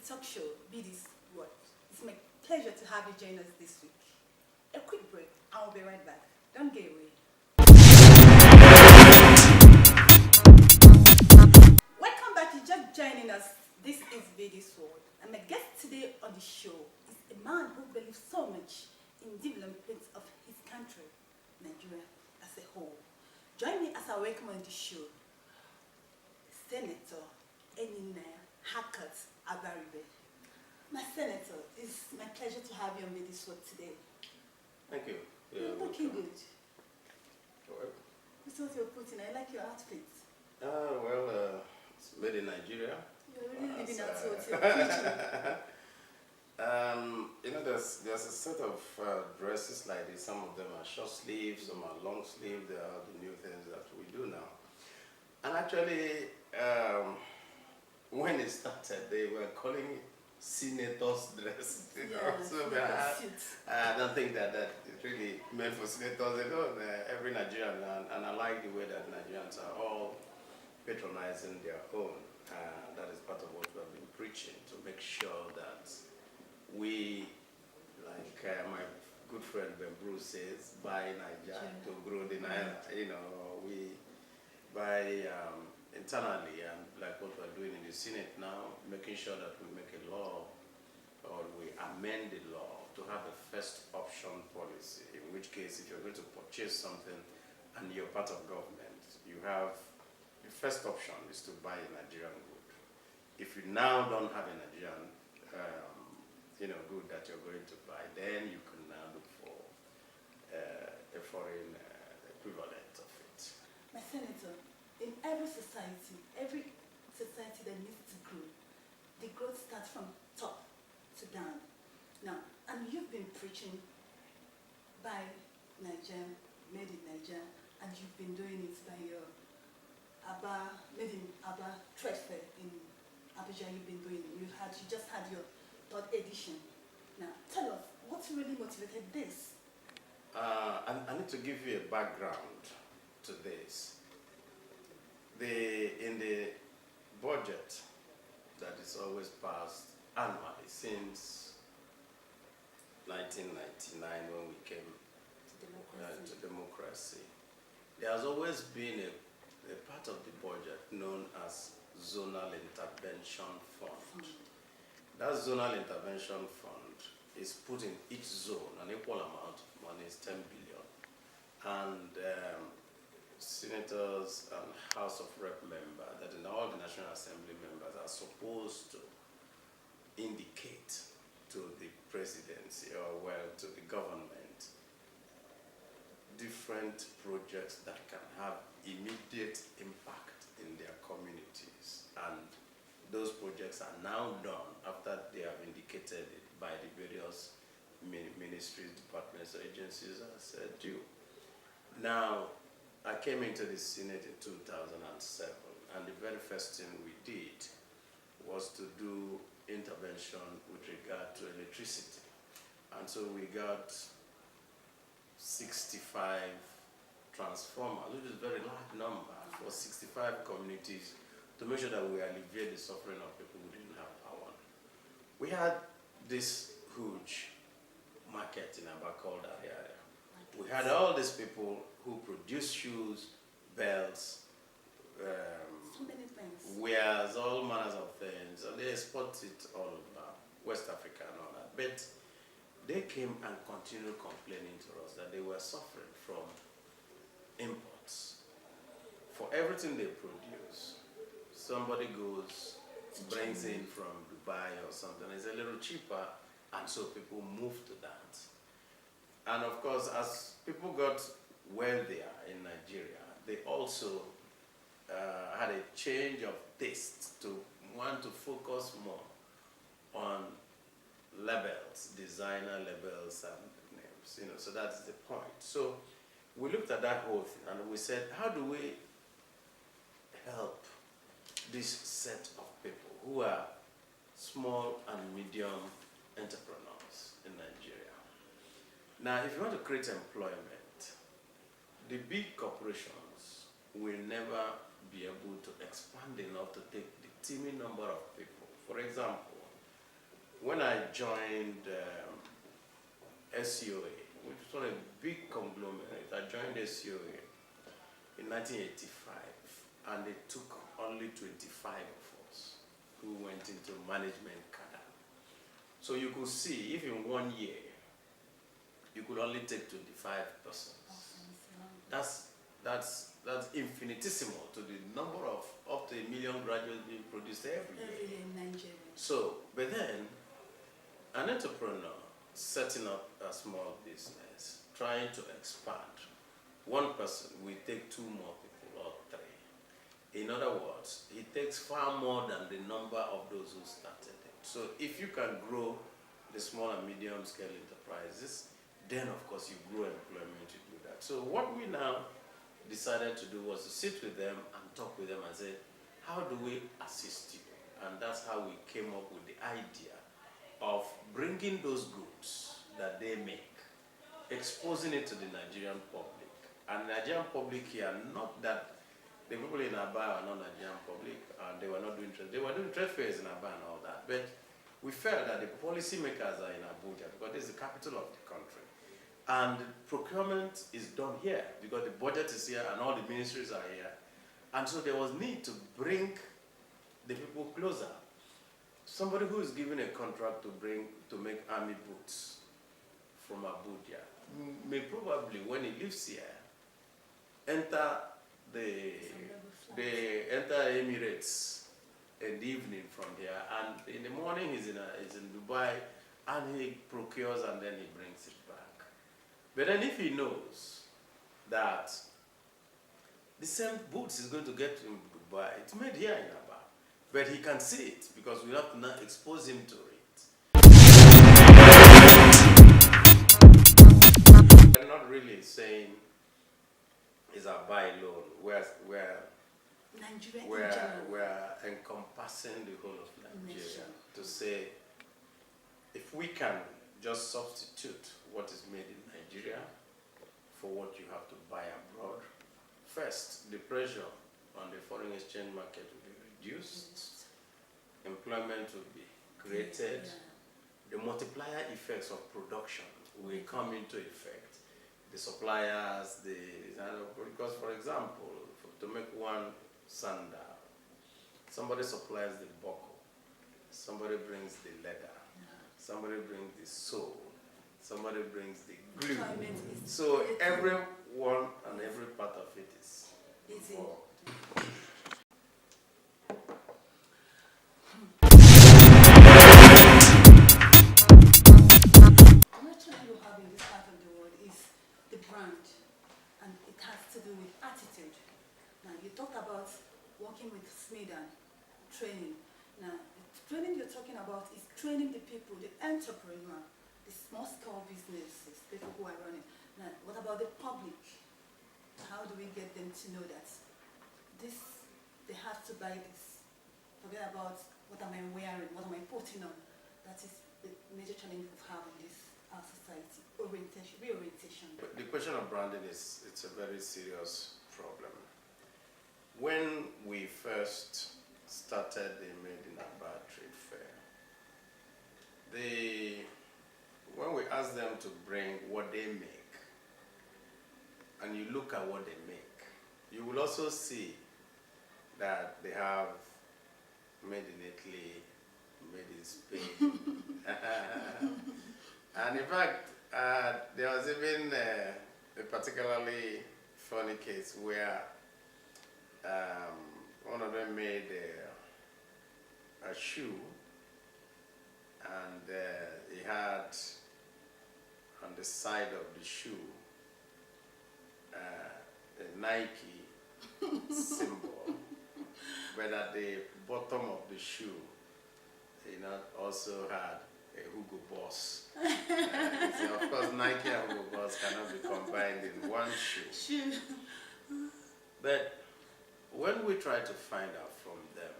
talk show, Be This What. It's my pleasure to have you join us this week. A quick break, I'll be right back. Don't get away. Welcome back, you just joining us. This is Be This What. And my guest today on the show is a man who believes so much in development of his country, Nigeria as a whole. Join me as I welcome on the show, Senator ENYINNAYA Abaribe. My Senator, it's my pleasure to have you on Be This What today. Thank you. You're looking good. Well, This is what you're putting. I like your outfit. It's made in Nigeria. You're really living out what you're preaching. There's a set of dresses like this. Some of them are short sleeves, some are long sleeve. They are the new things that we do now. And actually, when it started, they were calling it senator's dress. I don't think that is really meant for senators. They don't. Every Nigerian, and I like the way that Nigerians are all patronizing their own. That is part of what we have been preaching, to make sure that we, like my good friend Ben Bruce says, buy Nigeria to grow the Naira. We buy internally, and like what we're doing in the Senate now, making sure that we make a law, or we amend the law to have a first option policy, in which case if you're going to purchase something and you're part of government, you have the first option is to buy a Nigerian good. If you now don't have a Nigerian good that you're going to buy, then you can now look for a foreign equivalent of it. My Senator, in every society that needs to grow, the growth starts from top to down. Now, and you've been preaching by Nigeria, made in Nigeria, and you've been doing it by your made in Aba trade fair in Abuja. You've been doing it. You just had your third edition. Now, tell us, what really motivated this? I need to give you a background to this. In the budget that is always passed annually since 1999, when we came to democracy, there has always been a part of the budget known as Zonal Intervention Fund. That Zonal Intervention Fund is put in each zone, an equal amount of money is 10 billion. And senators and House of Rep members, that in all the National Assembly members, are supposed to indicate to the presidency, or to the government, different projects that can have immediate impact in their communities. And those projects are now done after they have indicated it by the various ministries, departments, agencies as due. Now, I came into the Senate in 2007, and the very first thing we did was to do intervention with regard to electricity. And so we got 65 transformers, which is a very large number for 65 communities, to make sure that we alleviate the suffering of people who didn't have power. We had this huge market in Aba called Abaribe. We had all these people who produce shoes, belts, So many things. wares, all manners of things, and they export it all over West Africa and all that. But they came and continued complaining to us that they were suffering from imports. For everything they produce, somebody brings in from Dubai or something. It's a little cheaper, and so people move to that. And of course, as people got wealthier in Nigeria, they also had a change of taste to want to focus more on labels, designer labels and names, so that's the point. So we looked at that whole thing and we said, how do we help this set of people who are small and medium entrepreneurs in Nigeria? Now, if you want to create employment, the big corporations will never be able to expand enough to take the teeming number of people. For example, when I joined SCOA, which was a big conglomerate, I joined SCOA in 1985, and they took only 25 of us who went into management cadre. So you could see, if in 1 year, you could only take 25 persons. That's infinitesimal to the number of up to 1 million graduates being produced every year in Nigeria. So, but then, an entrepreneur setting up a small business, trying to expand, one person will take 2 more people or 3. In other words, it takes far more than the number of those who started it. So if you can grow the small and medium scale enterprises, then of course you grow employment, you do that. So what we now decided to do was to sit with them and talk with them and say, how do we assist you? And that's how we came up with the idea of bringing those goods that they make, exposing it to the Nigerian public. And Nigerian public here, not that the people in Aba are not Nigerian public, and they were not doing trade. They were doing trade fairs in Aba and all that. But we felt that the policymakers are in Abuja because it's the capital of the country. And procurement is done here because the budget is here and all the ministries are here. And so there was need to bring the people closer. Somebody who is given a contract to make army boots from Abuja may probably, when he lives here, enter enter Emirates in the evening from here, and in the morning he's in Dubai, and he procures and then he brings it back. But then if he knows that the same boots is going to get to Dubai, it's made here in Aba, but he can see it because we have to now expose him to it. We're not really saying it's Aba alone. We're encompassing the whole of Nigeria to say, if we can just substitute what is made in Nigeria for what you have to buy abroad, first, the pressure on the foreign exchange market will be reduced, employment will be created, the multiplier effects of production will come into effect. The suppliers, because for example, to make one sandal, somebody supplies the buckle, somebody brings the leather, somebody brings the sole, somebody brings the glue. So everyone and every part of it is involved. Another challenge we have in this part of the world is the brand, and it has to do with attitude. Now, you talked about working with SMED and training. Now, the training you're talking about is training the people, the entrepreneur, the small-scale businesses, people who are running. Now, what about the public? How do we get them to know that they have to buy this? Forget about what am I wearing, what am I putting on. That is the major challenge we have in this our society, reorientation. The question of branding it's a very serious problem. When we first started the Made in Aba trade fair, when we asked them to bring what they make, and you look at what they make, you will also see that they have made in Italy, made in Spain. And in fact, there was even a particularly funny case where one of them made a shoe, and he had on the side of the shoe a Nike symbol, but at the bottom of the shoe, also had a Hugo Boss. So of course, Nike and Hugo Boss cannot be combined in one shoe. But when we try to find out from them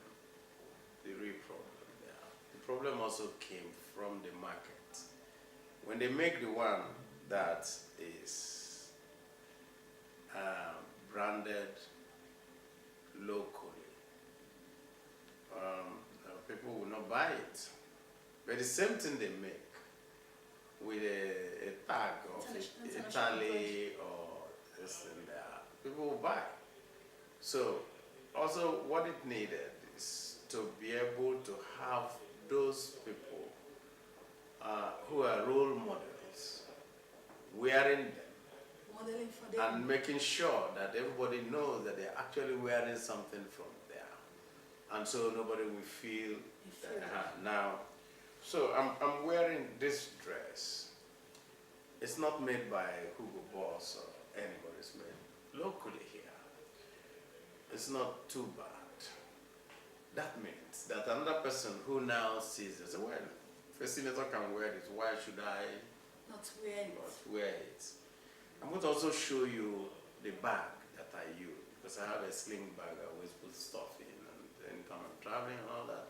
the real problem there, the problem also came from the market. When they make the one that is branded locally, people will not buy it But the same thing they make with a tag of International Italy or this and that, people will buy. So also what it needed is to be able to have those people who are role models wearing them Modeling for them. and making sure that everybody knows that they're actually wearing something from there. And so nobody will feel now. So I'm wearing this dress. It's not made by Hugo Boss or anybody. It's made locally here. It's not too bad. That means that another person who now sees it, says, well, if a senator can wear this, why should I Not wearing not wear it? I'm going to also show you the bag that I use, because I have a sling bag I always put stuff in, and anytime I'm traveling and all that.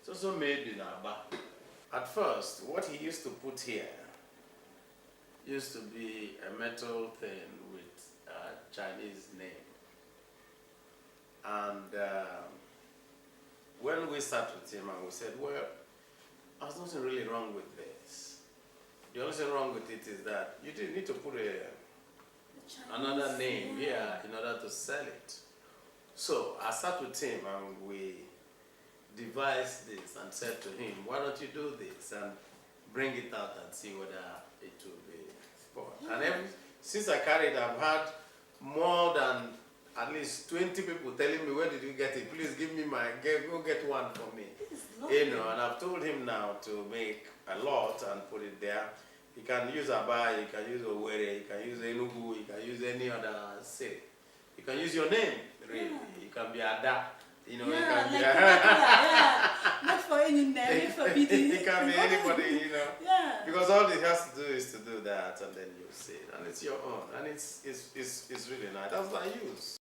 It's also made in Aba. At first, what he used to put here used to be a metal thing with a Chinese name. And when we sat with him and we said, well, there's nothing really wrong with this. The only thing wrong with it is that you didn't need to put another name here in order to sell it. So I sat with him and we devised this and said to him, why don't you do this and bring it out and see whether it will be sport. And since I carried, I've had more than at least 20 people telling me, where did you get it? Please give me go get one for me. You know, and I've told him now to make a lot and put it there. He can use Aba, he can use Owerri, he can use Enugu, he can use any other city. You can use your name, really. You can be Ada. You know, you can like be not for ENYINNAYA, not for BD. It can be anybody, you know. Yeah. Because all it has to do is to do that, and then you see it, and it's your own, and it's really nice. That's what I use.